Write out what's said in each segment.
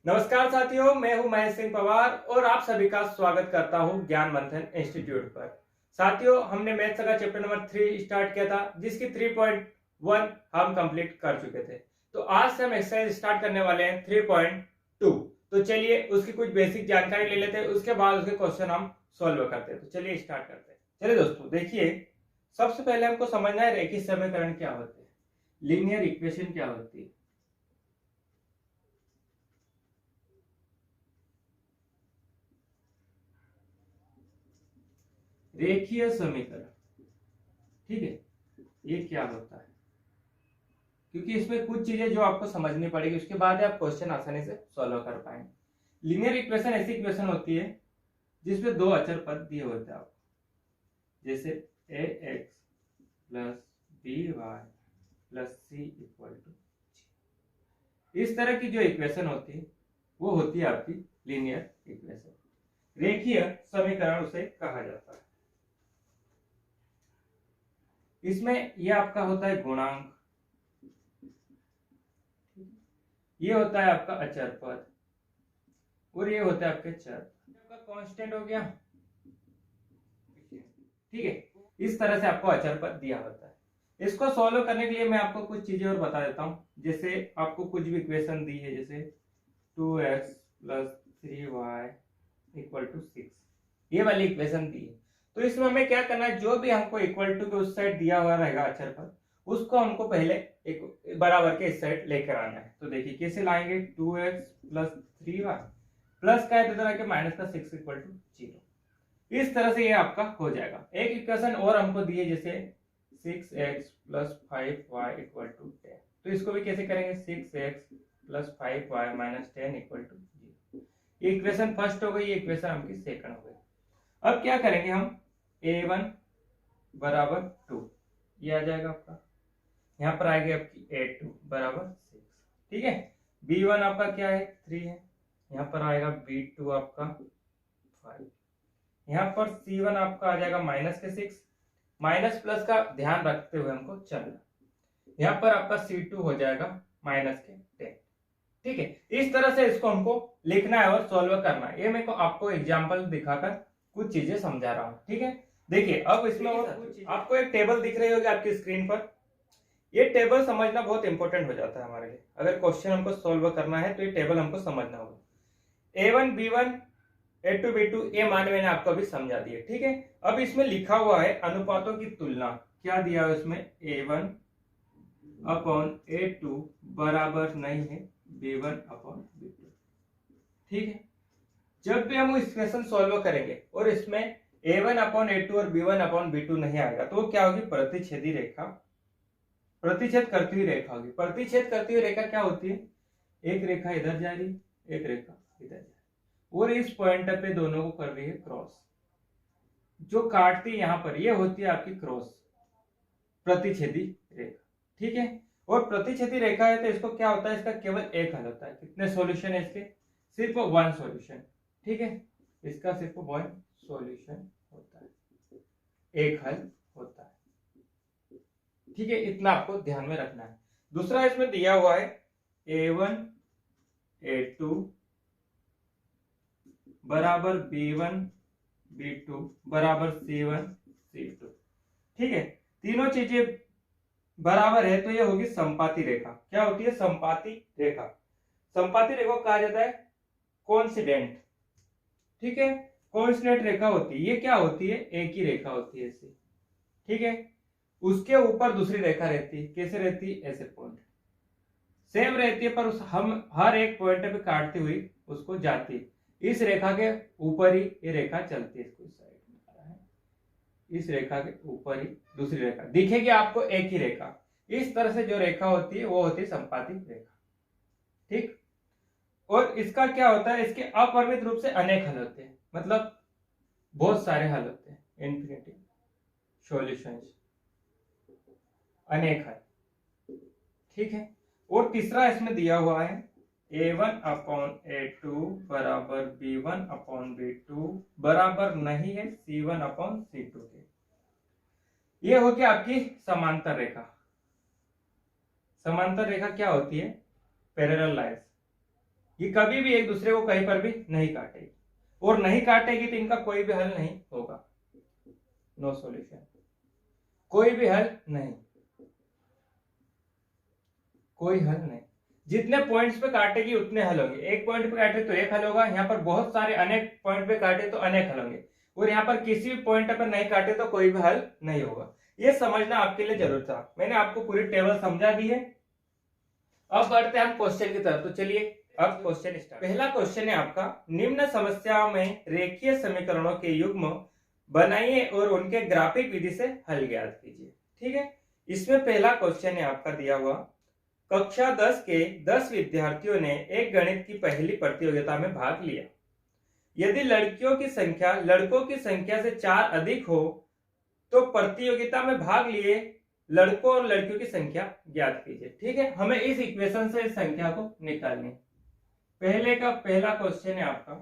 नमस्कार साथियों, मैं हूं महेश सिंह पवार और आप सभी का स्वागत करता हूं ज्ञान मंथन इंस्टीट्यूट पर। साथियों, हमने मैथ्स का चैप्टर नंबर 3 स्टार्ट किया था, जिसकी 3.1 हम कंप्लीट कर चुके थे। तो आज से हम एक्सरसाइज स्टार्ट करने वाले हैं 3.2। तो चलिए उसकी कुछ बेसिक जानकारी ले लेते हैं, उसके बाद उसके क्वेश्चन हम सॉल्व करते हैं। तो चलिए स्टार्ट करते हैं। चलिए दोस्तों, देखिए सबसे पहले हमको समझना है रेखीय समीकरण क्या होते हैं, लीनियर इक्वेशन क्या होती है। रेखीय समीकरण, ठीक है, ये क्या होता है, क्योंकि इसमें कुछ चीजें जो आपको समझनी पड़ेगी, उसके बाद आप क्वेश्चन आसानी से सॉल्व कर पाएंगे। लीनियर इक्वेशन ऐसी इक्वेशन होती है जिसमें दो अचर पद दिए होते हैं आपको, जैसे A X plus B Y plus C equal to G. इस तरह की जो इक्वेशन होती है वो होती है आपकी लीनियर इक्वेशन। रेखीय समीकरण उसे कहा जाता है। इसमें यह आपका होता है गुणांक, ये होता है आपका अचर पद और ये होता है आपके चर। आपका कांस्टेंट हो गया, ठीक है। इस तरह से आपको अचर पद दिया होता है। इसको सॉल्व करने के लिए मैं आपको कुछ चीजें और बता देता हूं। जैसे आपको कुछ भी इक्वेशन दी है, जैसे 2x plus 3y equal to 6, ये वाली इक्वेशन दी है। तो इसमें हमें क्या करना है, जो भी हमको इक्वल टू के उस साइड दिया हुआ रहेगा अचर पद, उसको हमको पहले एक बराबर के इस साइड लेकर आना है। तो देखिए कैसे लाएंगे, 2x प्लस 3y प्लस का है तो के माइनस का 6 इक्वल टू 0। इस तरह से ये आपका हो जाएगा। एक इक्वेशन और हमको दी है, जैसे 6x plus 5y equal to 10। तो इसको भी कैसे करेंगे, 6x plus 5y minus 10 equal to 0। ये इक्वेशन फर्स्ट हो गई, ये इक्वेशन हमकी सेकंड हो गई। अब क्या करेंगे हम, a1 बराबर 2, ये आ जाएगा आपका। यहाँ पर आएगी आपकी a2 बराबर 6, ठीक है। b1 आपका क्या है, 3 है। यहाँ पर आएगा b2 आपका 5। यहाँ पर c1 आपका आ जाएगा माइनस के 6, माइनस प्लस का ध्यान रखते हुए हमको चलना। यहाँ पर आपका c2 हो जाएगा माइनस के 10, ठीक है। इस तरह से इसको हमको लिखना है और सॉल्व करना है। ये मैं को आपको एग्जांपल दिखाकर कुछ चीजें समझा रहा हूँ, ठीक है। देखिए अब इसमें आपको एक टेबल दिख रही होगी आपकी स्क्रीन पर। ये टेबल समझना बहुत इंपॉर्टेंट हो जाता है हमारे लिए। अगर क्वेश्चन हमको सॉल्व करना है तो ये टेबल हमको समझना होगा। a1 b1 a2 b2, ये मान मैंने आपको अभी समझा दिया, ठीक है। अब इसमें लिखा हुआ है अनुपातों की तुलना, क्या दिया है उसमें, a1 अपॉन a2 बराबर नहीं है b1 अपॉन b2, ठीक है। जब भी हम इक्वेशन सॉल्व करेंगे और इसमें a1 अपॉन a2 और b1 अपॉन b2 नहीं आएगा, तो क्या होगी, प्रतिच्छेदी रेखा, प्रतिच्छेद करती हुई रेखा होगी। प्रतिच्छेद करती हुई रेखा क्या होती है, एक रेखा इधर जा रही, एक रेखा इधर जा रही, और इस पॉइंट पे दोनों को कर रही है क्रॉस। जो काटती है यहां पर, ये होती है आपकी क्रॉस प्रतिच्छेदी रेखा, ठीक है। और प्रतिच्छेदी रेखा है तो इसको क्या होता है, इसका केवल एक हल होता है। कितने सॉल्यूशन है इसके, सिर्फ वन सॉल्यूशन, ठीक है। इसका सिर्फ वन सॉल्यूशन होता है, एक हल होता है, ठीक है। इतना आपको ध्यान में रखना है। दूसरा इसमें दिया हुआ है a1 a2 बराबर b1 b2 बराबर c1 c2, ठीक है। तीनों चीजें बराबर है तो ये होगी संपाती रेखा। क्या होती है, संपाती रेखा। संपाती रेखा को कहा जाता है कोइंसिडेंट, ठीक है। कोइंसिडेंट रेखा होती है, ये क्या होती है, एक ही रेखा होती है ऐसी, ठीक है। उसके ऊपर दूसरी रेखा रहती है, कैसे रहती है, ऐसे पॉइंट सेम रहती है, पर उस हम हर एक पॉइंट पे काटती हुई उसको जाती है। इस रेखा के ऊपर ही ये रेखा चलती है, इसको इस साइड में आ रहा है, इस रेखा के ऊपर ही दूसरी रेखा दिखेगी आपको, एक ही रेखा। इस तरह से जो रेखा होती है वो होती है संपाती रेखा, ठीक। और इसका क्या होता है, इसके अपरिमित रूप से अनेक हल होते हैं, मतलब बहुत सारे हल होते हैं, इन्फिनिटी सॉल्यूशंस, अनेक हल, ठीक है। और तीसरा इसमें दिया हुआ है a1 अपॉन a2 बराबर b1 अपॉन b2 बराबर नहीं है c1 अपॉन c2 के। ये होगी आपकी समांतर रेखा। समांतर रेखा क्या होती है, पैरेलल लाइंस, ये कभी भी एक दूसरे को कहीं पर भी नहीं काटेगी, और नहीं काटेगी तो इनका कोई भी हल नहीं होगा, नो सॉल्यूशन, कोई भी हल नहीं, कोई हल नहीं। जितने पॉइंट्स पे काटेगी उतने हल होंगे, एक पॉइंट पे काटे तो एक हल होगा, यहाँ पर बहुत सारे अनेक पॉइंट पे काटे तो अनेक हल होंगे, और यहाँ पर किसी भी पॉइंट पर नहीं काटे तो कोई भी हल नहीं होगा। ये समझना आपके लिए जरूर था। मैंने आपको पूरी टेबल समझा दी है। अब बढ़ते हैं हम क्वेश्चन की तरफ। तो चलिए अब क्वेश्चन स्टार्ट। पहला क्वेश्चन है आपका, निम्न समस्या में रेखीय समीकरणों के युग्म बनाइए और उनके ग्राफिक विधि से हल ज्ञात कीजिए। ठीक है, इसमें पहला क्वेश्चन है आपका दिया हुआ, कक्षा 10 के 10 विद्यार्थियों ने एक गणित की पहली प्रतियोगिता में भाग लिया। यदि लड़कियों की संख्या लड़कों की संख्या से 4 अधिक हो तो प्रतियोगिता में भाग लिए लड़कों और लड़कियों की संख्या ज्ञात कीजिए। ठीक है, हमें इस इक्वेशन से इस संख्या को निकालनी है। पहले का पहला क्वेश्चन है आपका।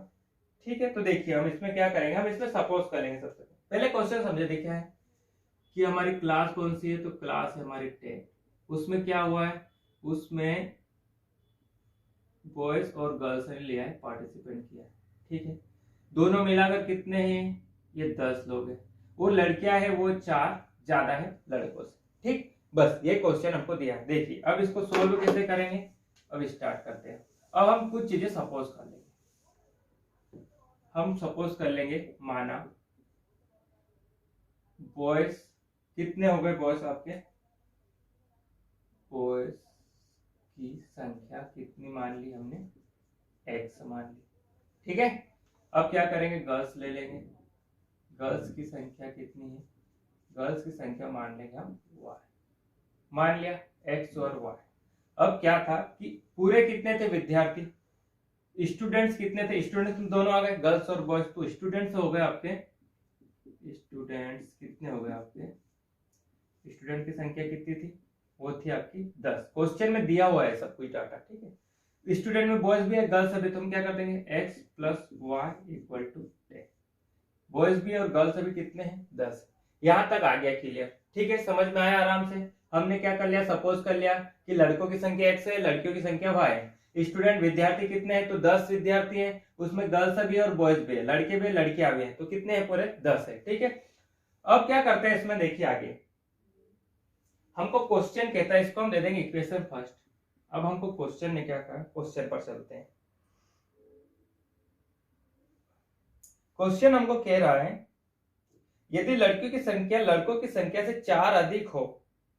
ठीक है, तो देखिए हम इसमें क्या करेंगे, हम इसमें सपोज करेंगे। सबसे पहले क्वेश्चन समझे, देखिए है कि हमारी क्लास कौन सी है, तो क्लास है हमारी 10। उसमें क्या हुआ है, उसमें बॉयज और गर्ल्स ने लिया है, पार्टिसिपेंट किया है। ठीक है, दोनों मिलाकर कितने हैं, ये 10 लोग हैं, और लड़कियां है वो 4 ज्यादा है लड़कों से। ठीक, बस ये क्वेश्चन हमको दिया है। देखिए अब इसको सोल्व कैसे करेंगे, अब स्टार्ट करते हैं। अब हम कुछ चीजें सपोज कर लेंगे। हम सपोज कर लेंगे, माना बॉयज कितने हो गए, बॉयज आपके बॉयज की संख्या कितनी मान ली हमने, x मान ली। ठीक है, अब क्या करेंगे, गर्ल्स ले लेंगे। गर्ल्स की संख्या कितनी है, गर्ल्स की संख्या मान लेंगे हम y, मान लिया x और y। अब क्या था कि पूरे कितने थे विद्यार्थी, स्टूडेंट्स कितने थे, स्टूडेंट्स दोनों आ गए, गर्ल्स और बॉयज। तो स्टूडेंट्स हो गए आपके, स्टूडेंट्स कितने हो गए आपके, स्टूडेंट की संख्या कितनी थी, वो थी आपकी 10। क्वेश्चन में दिया हुआ है सब कुछ डाटा। ठीक है, स्टूडेंट में बॉयज भी है गर्ल्स भी, तो हम क्या कर देंगे, x plus y equal to 10। Boys भी और गर्ल्स भी कितने हैं, 10। यहां तक आ गया क्लियर। ठीक है, समझ में आया आराम से। हमने क्या कर लिया, सपोज कर लिया कि लड़कों की संख्या x है, लड़कियों की संख्या y है। स्टूडेंट विद्यार्थी कितने हैं, तो 10 विद्यार्थी हैं, उसमें गर्ल्स भी और बॉयज भी है, लड़के भी लड़कियां भी हैं, तो कितने हैं पूरे 10 है। ठीक है, अब क्या करते हैं इसमें, देखिए आगे हमको क्वेश्चन कहता है, इसको हम दे देंगे इक्वेशन फर्स्ट। अब हमको क्वेश्चन ने क्या कहा, क्वेश्चन पर चलते हैं। क्वेश्चन हमको कह रहा है, यदि लड़कियों की संख्या लड़कों की संख्या से 4 अधिक हो,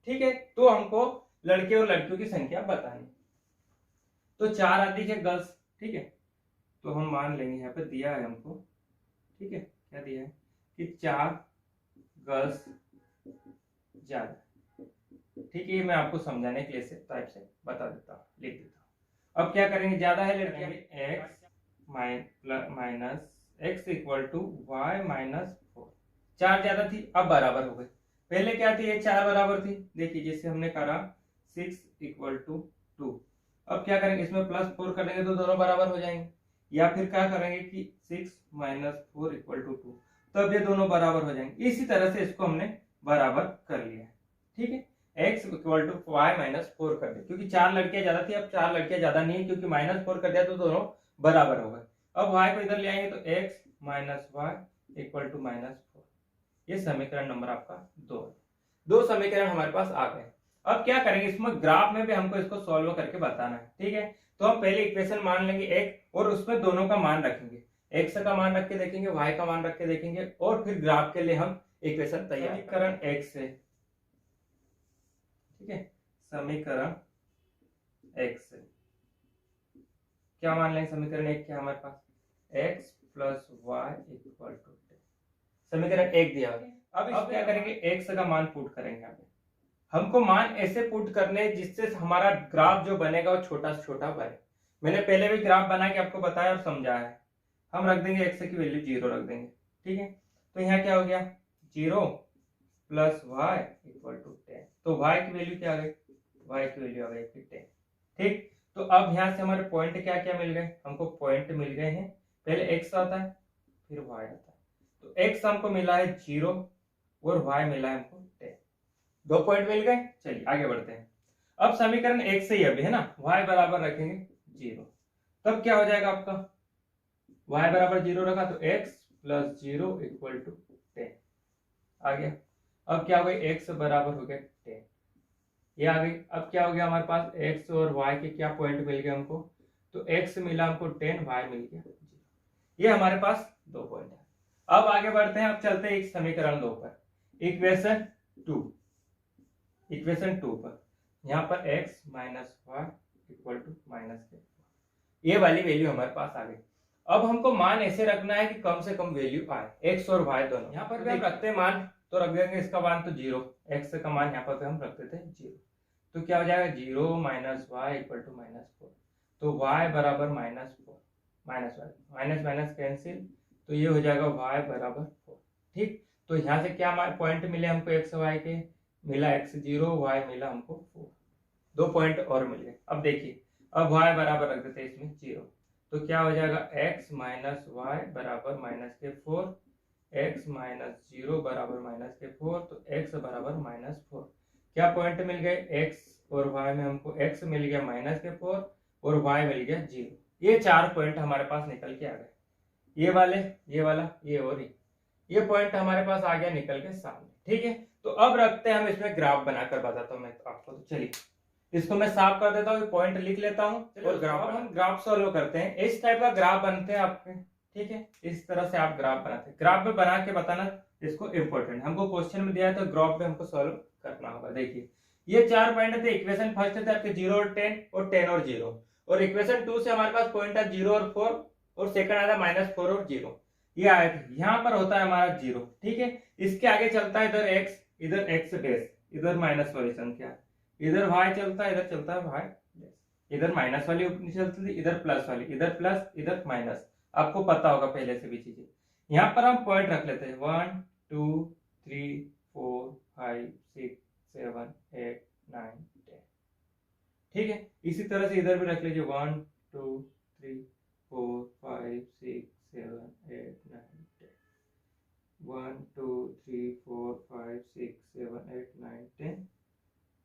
ठीक है, तो हमको लड़के और लड़कियों की संख्या बतानी। तो 4 अधिक है गर्ल्स। ठीक है, तो हम मान लेंगे, यहाँ पे दिया है हमको। ठीक है, क्या दिया है कि 4 गर्ल्स ज्यादा। ठीक है, मैं आपको समझाने के लिए से टाइप से बता देता हूँ, लिख देता हूँ। अब क्या करेंगे, ज्यादा है लड़कियां, x minus x equal to y minus 4। 4 ज्यादा थी, अब बराबर हो गए। पहले क्या थी, ये 4 बराबर थी। देखिए जैसे हमने करा 6 इक्वल टू 2। अब क्या करेंगे, इसमें प्लस 4 कर देंगे तो दोनों बराबर हो जाएंगे, या फिर क्या करेंगे कि 6 माइनस 4 इक्वल टू 2, तब ये दोनों बराबर हो जाएंगे। इसी तरह से इसको हमने बराबर कर लिया है। ठीक है, x equal to y minus 4 कर दे, क्योंकि 4 लड़कियां ज्यादा थी, अब 4 लड़कियां ज्यादा नहीं है, क्योंकि माइनस 4 कर दिया तो दोनों बराबर हो गए। अब y को इधर ले आएंगे तो x minus y equal to minus 4। ये समीकरण नंबर आपका 2 है। 2 समीकरण हमारे पास आ गए। अब क्या करेंगे, इसमें ग्राफ में भी हमको इसको सॉल्व करके बताना है। ठीक है, तो हम पहले इक्वेशन मान लेंगे x, और उसमें दोनों का मान रखेंगे, x का मान रख के देखेंगे, y का मान रख के देखेंगे, और फिर ग्राफ के लिए हम इक्वेशन तैयार। समीकरण x है, ठीक है, समीकरण x है, क्या मान लेंगे, समीकरण 1 क्या हमारे पास, x plus y equal to 10। समीकरण 1 दिया है। अब क्या करेंगे, x का मान पुट करेंगे। यहाँ पे हमको मान ऐसे पुट करने जिससे हमारा ग्राफ जो बनेगा वो छोटा से छोटा बने। मैंने पहले भी ग्राफ बना के आपको बताया और समझाया है। हम रख देंगे x की वैल्यू 0 रख देंगे। ठीक है, तो यहाँ क्या हो गया, 0 प्लस वाई इक्वल टू 10। तो y की वैल्यू क्या आ गई, y की वैल्यू आ गई 10। ठीक, तो अब यहाँ से हमारे पॉइंट क्या क्या मिल गए, हमको पॉइंट मिल गए हैं। पहले x आता है फिर y आता है, तो x हमको मिला है 0 और y मिला है हमको 10। 2 पॉइंट मिल गए। चलिए आगे बढ़ते हैं। अब समीकरण 1 से ही अभी है ना, y बराबर रखेंगे 0, तब क्या हो जाएगा आपका, y बराबर 0 रखा तो x प्लस 0 इक्वल टू 10 आ गया। अब क्या हो गया, x बराबर हो गया 10, ये आ गई। अब क्या हो गया हमारे पास, x और y के क्या पॉइंट मिल गए हमको, तो x मिला हमको 10, y मिल गया 0। ये हमारे पास दो पॉइंट है। अब आगे बढ़ते हैं, अब चलते हैं एक समीकरण 2 पर, इक्वेशन 2 पर। यहाँ पर x minus y equal to minus के, ये वाली वैल्यू हमारे पास आ गई। अब हमको मान ऐसे रखना है कि कम से कम वैल्यू आए, x और y दोनों। यहाँ पर भी हम रखते हैं मान, तो रख देंगे इसका मान तो 0, x का मान यहाँ पर हम रख देते हैं 0, तो क्या हो जाएगा 0 माइनस वाई इक्वल टू -4, तो y बराबर -4, minus y minus minus cancel, तो ये हो जाएगा y बराबर 4। ठीक, तो यहाँ से क्या पॉइंट मिले हमको, x y के मिला x 0, y मिला हमको 4, दो पॉइंट और मिल गए। अब देखिए, अब y बराबर रख देते हैं इसमें 0, तो क्या हो जाएगा x माइनस वाई बराबर -4, x माइनस 0 बराबर -4, तो x बराबर -4। क्या पॉइंट मिल गए, x और y में हमको x मिल गया -4 और y मिल गया 0। ये 4 पॉइंट हमारे पास निकल के आ गए, ये वाले, ये वाला, ये और ये पॉइंट हमारे पास आ गया निकल के सामने। ठीक है, तो अब रखते हैं हम इसमें ग्राफ बनाकर बताता हूँ मैं आपको। तो चलिए इसको मैं साफ कर देता हूँ, पॉइंट लिख लेता हूँ और ग्राफ, हम ग्राफ सॉल्व करते हैं। इस टाइप का ग्राफ बनते हैं आपके, ठीक है, इस तरह से आप ग्राफ बनाते हैं। ग्राफ में बना के बताना इसको इम्पोर्टेंट, हमको क्वेश्चन में दिया है तो ग्राफ में हमको सॉल्व करना होगा। देखिए ये 4 पॉइंट थे, इक्वेशन फर्स्ट थे आपके 0 और 10 और 10 और 0, और इक्वेशन 2 से हमारे पास पॉइंट है 0 और 4, और सेकंड आया था -4 और 0, ये आया था। यहाँ पर होता है हमारा 0, ठीक है, इसके आगे चलता है इधर x, इधर x डैश, इधर माइनस वाली संख्या, इधर y चलता है, इधर चलता है y डैश, इधर माइनस वाली चलती थी, इधर प्लस वाली, इधर प्लस इधर माइनस, आपको पता होगा पहले से भी चीजें। यहाँ पर हम पॉइंट रख लेते हैं 1 2 3 4 5 6 7 8 9 10, ठीक है। इसी तरह से इधर भी रख लीजिए 1 2 3 4 5 6 7 8 9 10, 1 2 3 4 5 6 7 8 9 10,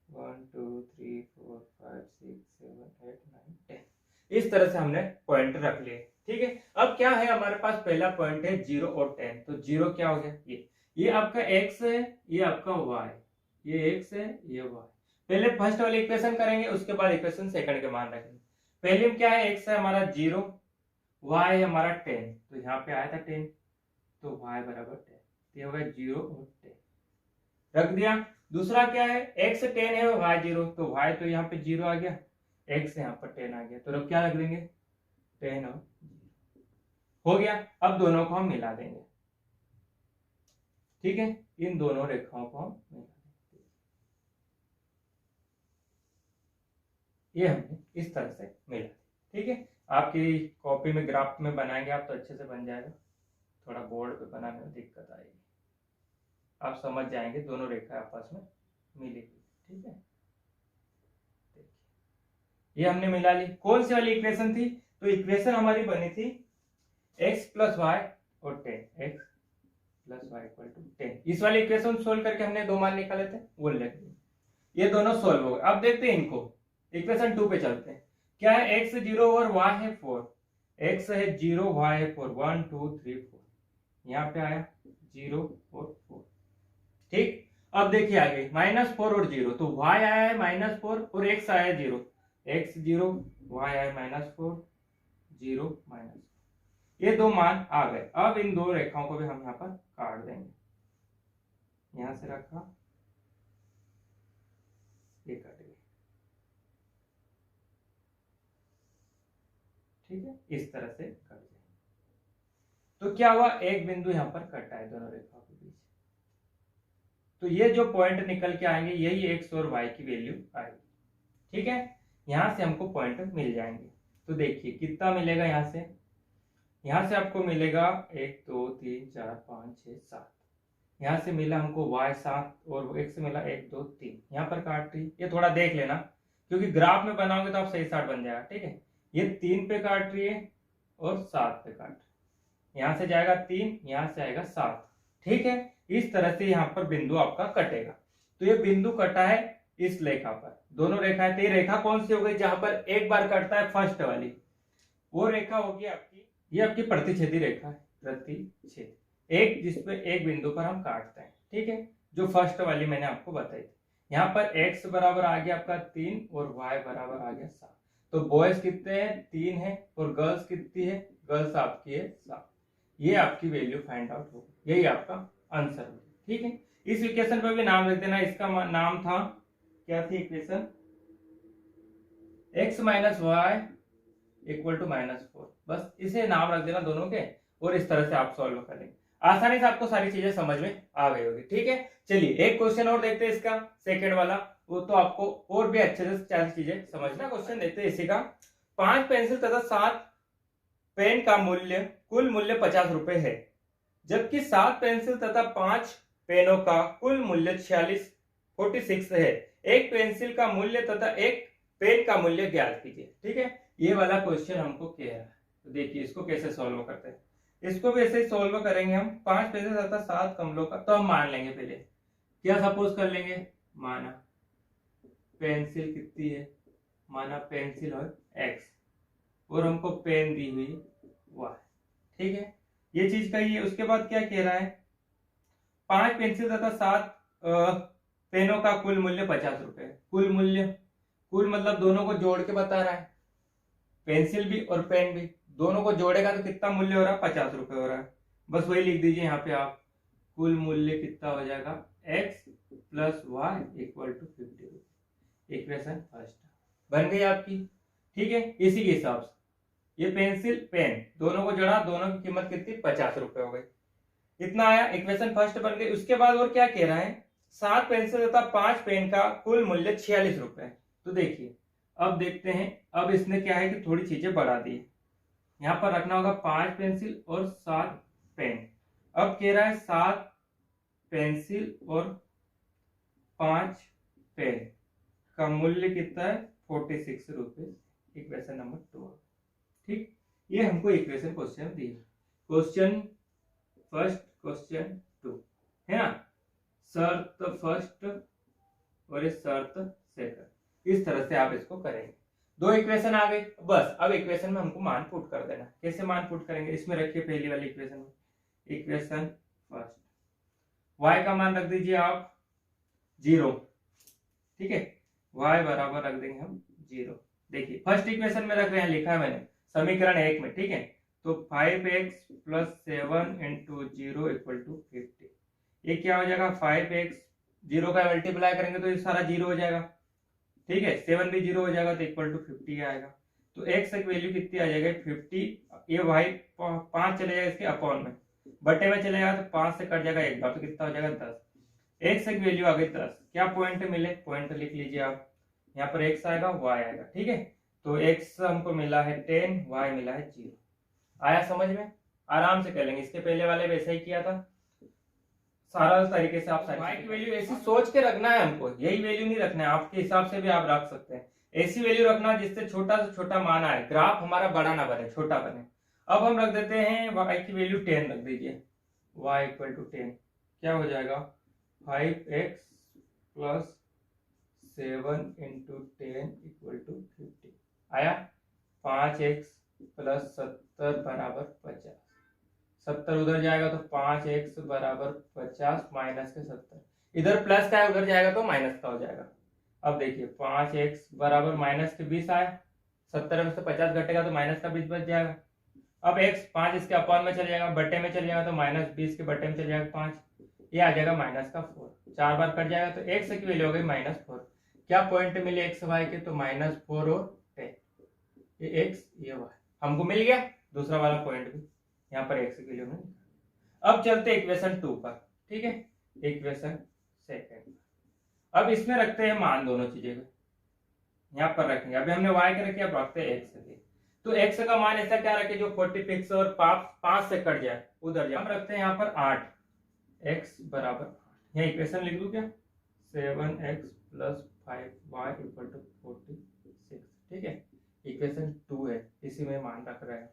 1 2 3 4 5 6 7 8 9 10, इस तरह से हमने पॉइंट रख लिए। ठीक है, अब क्या है हमारे पास, पहला पॉइंट है 0 और 10, तो 0 क्या हो गया, ये आपका x है, ये आपका y, ये x है, ये y। पहले फर्स्ट वाली इक्वेशन करेंगे, उसके बाद इक्वेशन सेकंड के मान रखेंगे। पहले में क्या है, x है हमारा 0, y है हमारा 10, तो यहाँ पे आया था 10, तो y बराबर 10, ये हो गया 0 और 10 रख दिया। दूसरा क्या है, x 10 है और y 0, तो y तो यहाँ पे 0 आ गया, x यहाँ पर 10 आ गया, तो अब क्या रख देंगे 10 और 0 हो गया। अब दोनों को हम मिला देंगे, ठीक है, इन दोनों रेखाओं को हम मिला देंगे, ये हमने इस तरह से मिला। ठीक है, आपकी कॉपी में ग्राफ में बनाएंगे आप तो अच्छे से बन जाएगा, थोड़ा बोर्ड पे बनाने में दिक्कत आएगी, आप समझ जाएंगे दोनों रेखा आपस में मिली हुई। ठीक है, देखिए ये हमने मिला ली। कौन सी वाली इक्वेशन थी, तो इक्वेशन हमारी बनी थी x प्लस वाई और 10, x plus y equal to 10। इस वाली इक्वेशन सोल्व करके हमने दो मान निकाले थे, वो लिख दिए, ये दोनों सोल्व हो गए। अब देखते हैं इनको, इक्वेशन 2 पे चलते हैं। क्या है, x 0 और y है 4, x है 0 y है 4, 1 2 3 4, यहाँ पे आया 0 और 4। ठीक, अब देखिए आगे -4 और 0, तो y आया है -4 और x आया है 0, x 0 y आया है -4 0 -4, ये दो मान आ गए। अब इन दो रेखाओं को भी हम यहाँ पर काट देंगे, यहां से रखा, ये कट गई, ठीक है, इस तरह से कट जाए। तो क्या हुआ, एक बिंदु यहाँ पर कटा है दोनों रेखाओं के बीच, तो ये जो पॉइंट निकल के आएंगे यही x और y की वैल्यू आएगी। ठीक है, यहां से हमको पॉइंट मिल जाएंगे। तो देखिए कितना मिलेगा, यहां से आपको मिलेगा 1 2 3 4 5 6 7, यहां से मिला हमको y 7 और x से मिला 1 2 3, यहाँ पर काट रही, ये थोड़ा देख लेना क्योंकि ग्राफ में बनाओगे तो आप सही साठ बन जाएगा। ठीक है, ये 3 पे काट रही है और 7 पे काट रही है, यहाँ से जाएगा 3, यहाँ से आएगा 7। ठीक है, इस तरह से यहाँ पर बिंदु आपका कटेगा। तो ये बिंदु कटा है इस रेखा पर, दोनों रेखाएं, तो ये रेखा कौन सी हो गई, जहां पर एक बार कटता है फर्स्ट वाली, वो रेखा होगी आपकी, ये आपकी प्रतिच्छेदी रेखा है, प्रतिच्छेद एक, जिसपे एक बिंदु पर हम काटते हैं, ठीक है, जो फर्स्ट वाली मैंने आपको बताई थी। यहाँ पर x बराबर आ गया आपका 3 और y बराबर आ गया 7। तो बॉयज कितने हैं, 3 है, और गर्ल्स कितनी है, गर्ल्स आपकी है 7। ये आपकी वैल्यू फाइंड आउट होगी, यही आपका आंसर होगा, ठीक है। इस इक्वेशन पर भी नाम रख देना, इसका नाम था, क्या थी equation, x minus y equal to -4। बस इसे नाम रख देना दोनों के, और इस तरह से आप सॉल्व करेंगे। आसानी से आपको सारी चीजें समझ में आ गई होगी, ठीक है। चलिए एक क्वेश्चन और देखते हैं इसका, सेकंड वाला, वो तो आपको और भी अच्छे से चार चीजें समझना। क्वेश्चन देखते हैं इसी का, 5 पेंसिल तथा 7 पेन का मूल्य, कुल मूल्य 50 रुपए है, जबकि 7 पेंसिल तथा 5 पेनों का कुल मूल्य 46 है। एक पेंसिल का मूल्य तथा एक पेन का मूल्य ज्ञात कीजिए, ठीक है। ये वाला क्वेश्चन हमको कह रहा है, तो देखिए इसको कैसे सॉल्व करते हैं। इसको भी ऐसे ही सॉल्व करेंगे हम। 5 पेंसिल तथा 7 कमलों का, तो हम मान लेंगे पहले, क्या सपोज कर लेंगे, माना पेंसिल कितनी है, माना पेंसिल और x, और हमको पेन दी हुई y, ठीक है, ये चीज कही है। उसके बाद क्या कह रहा है, 5 पेंसिल तथा 7 पेनों का कुल मूल्य 50 रुपए। कुल मूल्य, कुल मतलब दोनों को जोड़ के बता रहा है, पेंसिल भी और पेन भी, दोनों को जोड़ेगा तो कितना मूल्य हो रहा है, 50 रुपए हो रहा है। बस वही लिख दीजिए यहाँ पे आप, कुल मूल्य कितना हो जाएगा, x plus y equal to 50 रुपए। इक्वेशन फर्स्ट बन गई आपकी, ठीक है। इसी के हिसाब से ये पेंसिल पेन दोनों को जोड़ा, दोनों की कीमत कितनी, 50 रुपए हो गई, इतना आया, इक्वेशन फर्स्ट बन गई। उसके बाद और क्या कह रहा है, 7 पेंसिल तथा 5 पेन का कुल मूल्य 46 रुपए। तो देखिए अब देखते हैं, अब इसने क्या है कि थोड़ी चीजें बढ़ा दी, यहाँ पर रखना होगा 5 पेंसिल और 7 पेन। अब कह रहा है 7 पेंसिल और 5 पेन का मूल्य कितना है, 46 रुपए। इक्वेशन नंबर 2, ठीक। ये हमको इक्वेशन क्वेश्चन दी, क्वेश्चन फर्स्ट, क्वेश्चन 2 है ना, शर्त फर्स्ट और शर्त सेकंड, इस तरह से आप इसको करेंगे। 2 इक्वेशन आ गई, बस अब इक्वेशन में हमको मान पुट कर देना। कैसे मान पुट करेंगे, इसमें रखिए पहली वाली इक्वेशन में, इक्वेशन फर्स्ट, y का मान रख दीजिए आप 0, ठीक है, y बराबर रख देंगे हम 0। देखिए फर्स्ट इक्वेशन में रख रहे हैं, लिखा है मैंने समीकरण 1 में, ठीक है। तो 5x plus 7 into 0 equal to 50। ये क्या हो जाएगा, 5x 0 का मल्टीप्लाई करेंगे तो ये सारा 0 हो जाएगा, ठीक है, 7 भी 0 हो जाएगा तो इक्वल टू 50 आएगा। तो x की वैल्यू कितनी आ जाएगी, 50। ये y 5 चले जाएगा इसके अपॉन में, बटे में चलेगा तो 5 से कट जाएगा एक बार, तो कितना हो जाएगा 10। x की वैल्यू आ गई 10। क्या पॉइंट मिले, पॉइंट लिख लीजिए आप, यहाँ पर x आएगा y आएगा, ठीक है। तो x हमको मिला है 10, y मिला है 0। आया समझ में, आराम से कर लेंगे। इसके पहले वाले वैसे ही किया था, सारा तरीके से आप y की वैल्यू ऐसी सोच के रखना है हमको, यही वैल्यू नहीं रखना है, आपके हिसाब से भी आप रख सकते हैं। ऐसी वैल्यू रखना जिससे छोटा से छोटा मान आए, ग्राफ हमारा बड़ा ना बने, छोटा बने। अब हम रख देते हैं y की वैल्यू 10 रख दीजिए, y इक्वल टू 10, क्या हो जाएगा, 5x plus 7 into 10 equal to 50 आया। 5x प्लस 70 बराबर 50, 70 उधर जाएगा तो 5x बराबर 50 माइनस के 70, इधर प्लस का है उधर जाएगा तो माइनस का हो जाएगा। अब देखिए 5x बराबर माइनस के 20 आया, 70 में से 50 घटेगा तो माइनस का 20 बच जाएगा। अब x 5 इसके अपॉन में चल जाएगा, बटे में चल जाएगा तो माइनस 20 के बटे में चल जाएगा 5, ये आ जाएगा माइनस का 4, 4 बार कट जाएगा तो x की वैल्यू हो गई -4। क्या पॉइंट मिले x y के, तो -4 और 10, ये x ये y हमको मिल गया। दूसरा वाला पॉइंट भी यहाँ पर x की वैल्यू में। अब चलते इक्वेशन 2 पर, ठीक है, इक्वेशन सेकंड। अब इसमें रखते हैं मान, दोनों चीजें को यहाँ पर रखेंगे। अभी हमने y के रखे, अब रखते हैं x के। तो x का मान ऐसा क्या रखे जो 46 और 5 से कट जाए, उधर जाए। हम रखते हैं यहाँ पर 8, x बराबर 8, यहाँ इक्वेशन लिख लूं क्या, 7x plus 5y equal to 46, ठीक है। इक्वेशन 2 है, इसी में मान रख रहे हैं।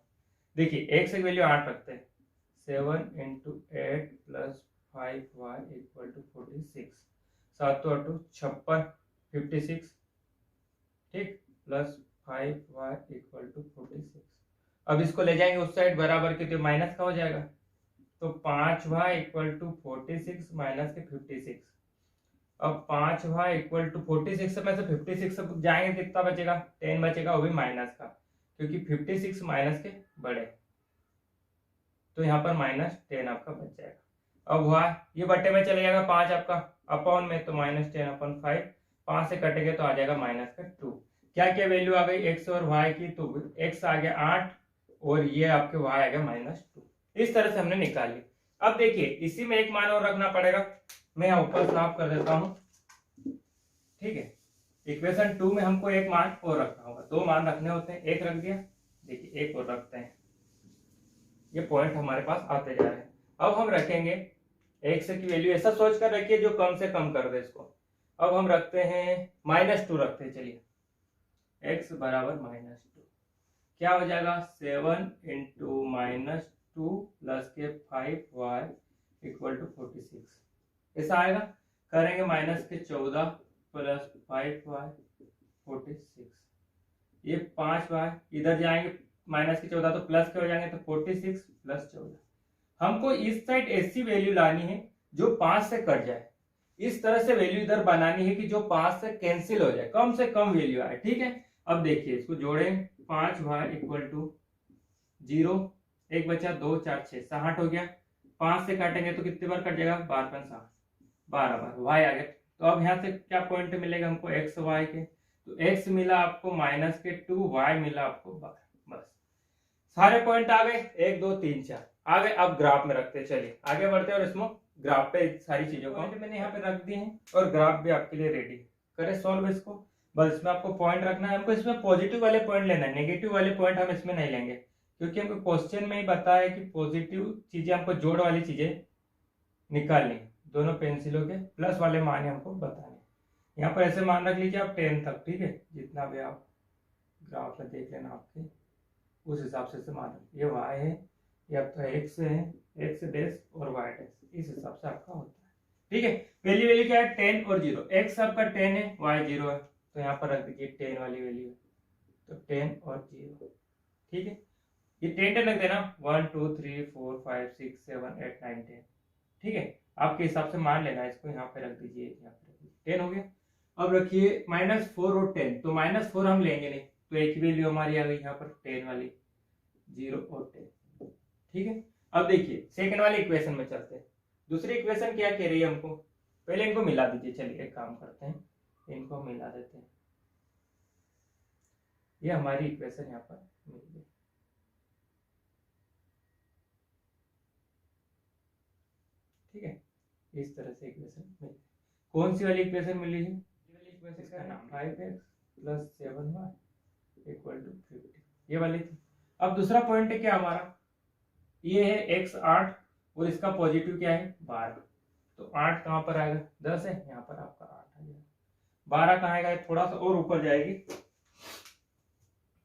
देखिए x की वैल्यू 8 रखते हैं, 7 into 8 plus 5y equal to 46, 7 तो 8 56, 56, ठीक, प्लस 5y इक्वल टू 46। अब इसको ले जाएंगे उस साइड बराबर के, तो माइनस का हो जाएगा। तो 5y इक्वल टू 46 माइनस के 56। अब 5y इक्वल टू 46 में से 56 जाएंगे, कितना बचेगा? 10 बचेगा, वो भी माइनस का, क्योंकि 56 माइनस के बड़े, तो यहाँ पर -10 आपका बच जाएगा। अब y ये बट्टे में चले जाएगा 5 आपका अपॉन में, तो -10/5, 5 से कटेंगे तो आ जाएगा -2। क्या क्या वैल्यू आ गई x और y की? तो x आ गया 8 और ये आपके y आ गया -2। इस तरह से हमने निकाल ली। अब देखिए इसी में एक मान और रखना पड़ेगा, मैं यहाँ ऊपर साफ कर देता हूँ, ठीक है। इक्वेशन 2 में हमको एक मान और रखना होगा, 2 मान रखने होते हैं, एक रख दिया, देखिए एक और रखते हैं, ये पॉइंट हमारे पास आते जा रहे हैं। अब हम रखेंगे x की वैल्यू ऐसा सोच कर रखिए जो कम से कम कर दे इसको। अब हम रखते हैं -2 रखते हैं, चलिए x बराबर -2, क्या हो जाएगा? 7 इंटू -2 प्लस के 5y इक्वल टू 46, ऐसा आएगा। करेंगे -14 प्लस 5y 46, ये 5y इधर जाएंगे -14 तो प्लस के हो जाएंगे, तो 46 प्लस 14। हमको इस साइड ऐसी वैल्यू लानी है जो 5 से कट जाए, इस तरह से वैल्यू इधर बनानी है कि जो 5 से कैंसिल हो जाए, कम से कम वैल्यू आए, ठीक है। अब देखिए इसको जोड़ें, 5y इक्वल टू 0, एक बचा 2 4 6 60 हो गया, 5 से काटेंगे तो कितने बार कट जाएगा? 12 5 60, 12 बार y आ गया। तो अब यहाँ से क्या पॉइंट मिलेगा हमको? x y के, तो x मिला आपको -2, y मिला आपको 12, बस सारे पॉइंट आ गए, 1 2 3 4 आ गए। अब ग्राफ में रखते हैं, चलिए आगे बढ़ते हैं और इसमें ग्राफ पे सारी चीजों को मैंने यहाँ पे रख दी है और ग्राफ भी आपके लिए रेडी। करें सॉल्व इसको, बस इसमें आपको पॉइंट रखना है, हमको इसमें पॉजिटिव वाले पॉइंट लेना है, नेगेटिव वाले पॉइंट हम इसमें नहीं लेंगे, क्योंकि हमको क्वेश्चन में ही बताया कि पॉजिटिव चीजें हमको जोड़ वाली चीजें निकालनी, दोनों पेंसिलों के प्लस वाले मान हमको बताने। यहाँ पर ऐसे मान रख लीजिए आप 10 तक, ठीक है, जितना भी आप ग्राफ में देख लेना आपके उस हिसाब से मान रख। ये y है, ये आपका x है, x डैश और y डैश, इस हिसाब से आपका होता है, ठीक है। वैल्यू क्या है? 10 और 0, x आपका 10 है, y 0 है, तो यहाँ पर रख दीजिए 10 वाली वैल्यू, तो 10 और 0, ठीक है। ये 10 रख देना, 1 2 3 4 5 6 7 8 9 10, ठीक है, आपके हिसाब से मान लेना, इसको यहाँ पे रख दीजिए, यहाँ पे रख दीजिए, 10 हो गया। अब रखिए -4 और 10, तो -4 हम लेंगे नहीं, तो एक ही वैल्यू हमारी आ गई यहाँ पर 10 वाली, 0 और 10, ठीक है। अब देखिए सेकंड वाली इक्वेशन में चलते हैं। दूसरी इक्वेशन क्या कह रही है हमको? पहले इनको मिला दीजिए, चलिए एक काम करते हैं, इनको मिला देते हैं, ये हमारी इक्वेशन यहाँ पर मिल गई, ठीक है। इस तरह से इक्वेशन मिल, कौन सी वाली इक्वेशन मिली है? इसका नाम 5x plus 7y equal to 50, ये वाली थी। अब दूसरा पॉइंट है क्या हमारा? ये है x 8 और इसका पॉजिटिव क्या है? 12, तो 8 कहाँ पर आएगा? 10 है, यहाँ पर आपका 8 आ जाएगा। 12 कहाँ आएगा? थोड़ा सा और ऊपर जाएगी,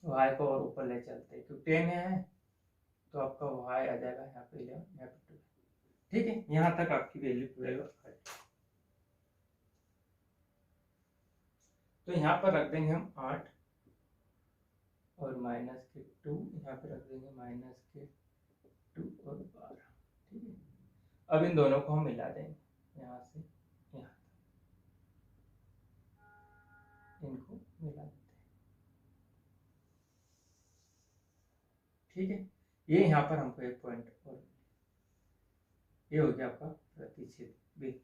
y को और ऊपर ले चलते हैं, क्योंकि 10 है तो आपका y आ जाएगा यहाँ पे 11, यहाँ पे 2, ठीक है। यहाँ तक आपकी वैल्यू 12 है, तो यहाँ पर रख देंगे हम 8 और -2, यहाँ पे रख देंगे -2 और 12, ठीक है। अब इन दोनों को हम मिला देंगे, यहाँ से यहाँ इनको मिला देते हैं, ठीक है। ये यहाँ पर हमको एक पॉइंट और, ये हो गया आपका प्रतिच्छेद बिंदु,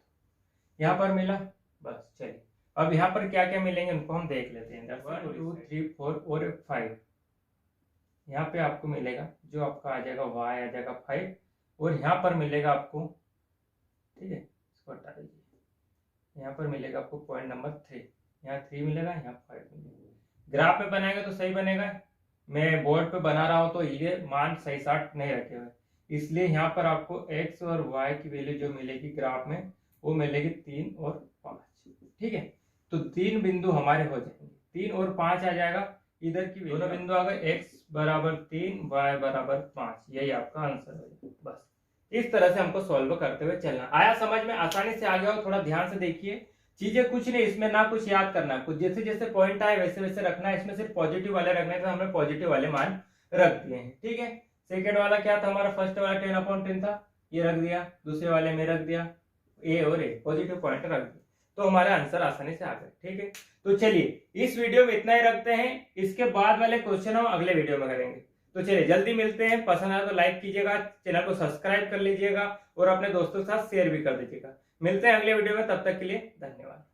यहाँ पर मिला, बस चलिए। अब यहाँ पर क्या क्या मिलेंगे उनको हम देख लेते हैं। 1 2 3 4 और 5, यहाँ पे आपको मिलेगा जो आपका आ जाएगा y आ जाएगा 5, और यहाँ पर मिलेगा आपको, ठीक है, इसको हटा दीजिए, यहाँ पर मिलेगा आपको पॉइंट नंबर 3, यहाँ 3 मिलेगा, यहाँ 5 मिलेगा। ग्राफ में बनाएगा तो सही बनेगा, मैं बोर्ड पे बना रहा हूँ तो ये मान सही साट नहीं रखे हुए, इसलिए यहाँ पर आपको x और y की वैल्यू जो मिलेगी ग्राफ में वो मिलेगी 3 और 5, ठीक है। तो 3 बिंदु हमारे हो जाएंगे, 3 और 5 आ जाएगा, इधर की दोनों बिंदु आ गए, x बराबर 3 y बराबर 5, यही आपका आंसर हो जाएगा। बस इस तरह से हमको सॉल्व करते हुए चलना। आया समझ में? आसानी से आ गया हो? थोड़ा ध्यान से देखिए, चीजें कुछ नहीं, इसमें ना कुछ याद करना, कुछ जैसे जैसे पॉइंट आए वैसे वैसे रखना है, इसमें सिर्फ पॉजिटिव वाले रखने, तो हमें पॉजिटिव वाले मान रख दिए हैं। ठीक है, सेकेंड वाला क्या था हमारा, फर्स्ट वाला 10/10 था, ये रख दिया, दूसरे वाले में रख दिया ए और ए, पॉजिटिव पॉइंट रख दिया, तो हमारे आंसर आसानी से आ गए। ठीक है, तो चलिए इस वीडियो में इतना ही रखते हैं, इसके बाद वाले क्वेश्चन हम अगले वीडियो में करेंगे। तो चलिए जल्दी मिलते हैं, पसंद आया तो लाइक कीजिएगा, चैनल को सब्सक्राइब कर लीजिएगा और अपने दोस्तों के साथ शेयर भी कर दीजिएगा। मिलते हैं अगले वीडियो में, तब तक के लिए धन्यवाद।